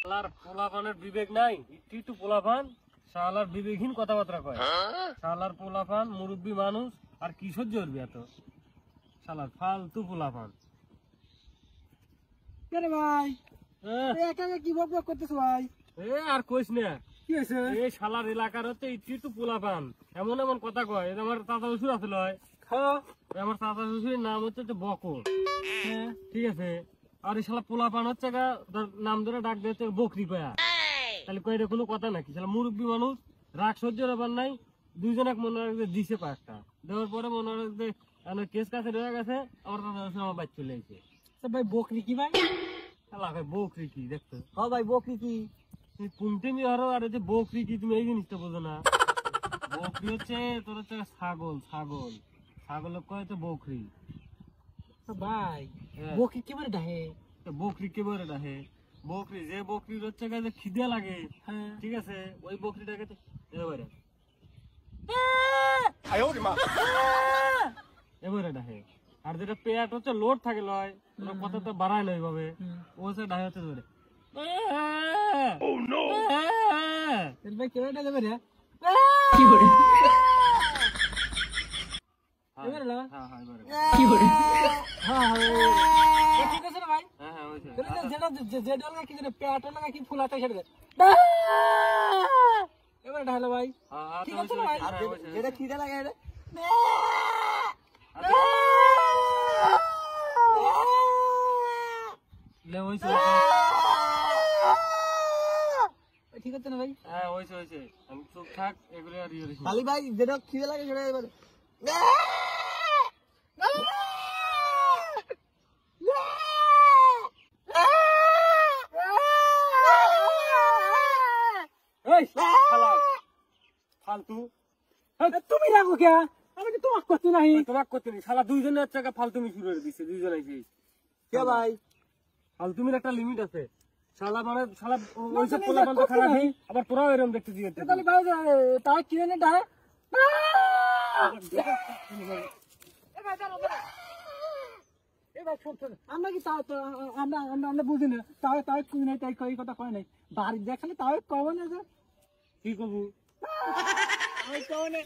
শালার পোলাপানের বিবেক নাই, একটু পোলাপান শালার বিবেকহীন কথাবার্তা কয়। শালার পোলাপান মুরব্বী মানুষ আর কি সহ্য করবি এত? শালার ফালতু পোলাপান। কেন ভাই একা কি বক করতেছ ভাই? আর কইস না, কি হয়েছে? এই শালার এলাকার হচ্ছে একটু পোলাপান এমন এমন কথা কয়। আমার চাচা শ্বশুর আছে লয়, আমার চাচা শ্বশুরের নাম হচ্ছে বকর, ঠিক আছে? আর এই শালা পোলাপান হচ্ছে নাম ধরে ডাক দিয়ে হচ্ছে বকরি কয়া। তাহলে কয় এটা কোনো কথা নাকি? শালা মুরব্বী মানুষ, রাগ সহ্য ব্যাপার নাই। দুইজন এক মনে রাখবে দিছে পাঁচটা, দেওয়ার পরে মনে রাখবে কেস কাছে রয়ে গেছে। আমার চাচা শ্বশুর আমার বাচ্চা চলে এসে ভাই বকরি কি ভাই? শালা কয় বকরি কি দেখতো? হ্যাঁ ভাই বকরি কি? তুমি আরো আর যে বকরি কি তুমি এই জিনিসটা বোঝো না? বকরি হচ্ছে তোর হচ্ছে ছাগল, ছাগল ছাগল কয় তো বকরি। ভাই বকরি কেমন ডাহে? বকরি কে বলে ডাহে? বকরি যে বকরির হচ্ছে যে খিদে লাগে, ঠিক আছে, ওই বকরিটাকে এবারে এবারে ডাহে। আর যেটা পেট হচ্ছে লোড থাকে লয়, কথা তো বাড়ায় না ওইভাবে, ও হচ্ছে ডাহে হচ্ছে ধরে। ভাই কেমন ডাকে রে? কি করে? এবারে না হ্যাঁ হ্যাঁ এবারে কি করে? হ্যাঁ হ্যাঁ ঠিক আছে না ভাই? হ্যাঁ হ্যাঁ ওইছে। যেটা যেটা লাগা কি যেটা পেট লাগা কি ফুলাতে সেটা এবারে ঢালো ভাই। ঠিক আছে ভাই, যেটা খিদে লাগে এটা ঠিক আছে না ভাই? হ্যাঁ ওইছে ওইছে, আমি চুপ থাক, এগুলো আর ইয়ে খালি ভাই যেটা খিদে লাগে সেটা এবারে ফালতু। তুমি রাখো কে? আমি কি তোমাকে করছি নাই? তোমাকে করতে নি শালা, দুইজনের হচ্ছে ফালতুমি শুরু করে দিচ্ছে দুইজনে। কে ভাই? ফালতুমির একটা লিমিট আছে। শালা মানে শালা ওইসব পোলাপান তো খারাপ নেই, আবার তোরাও এরকম দেখতে দিয়ে তাহলে ভাই তাই কি জানে ডাহে আমরা কি তাও আমরা আমরা আমরা বুঝি না, তাও তাও কুই নাই, তাই কই কথা কয় নাই। বাড়ি দেখালে তাও কব না যে কি করবো? কব না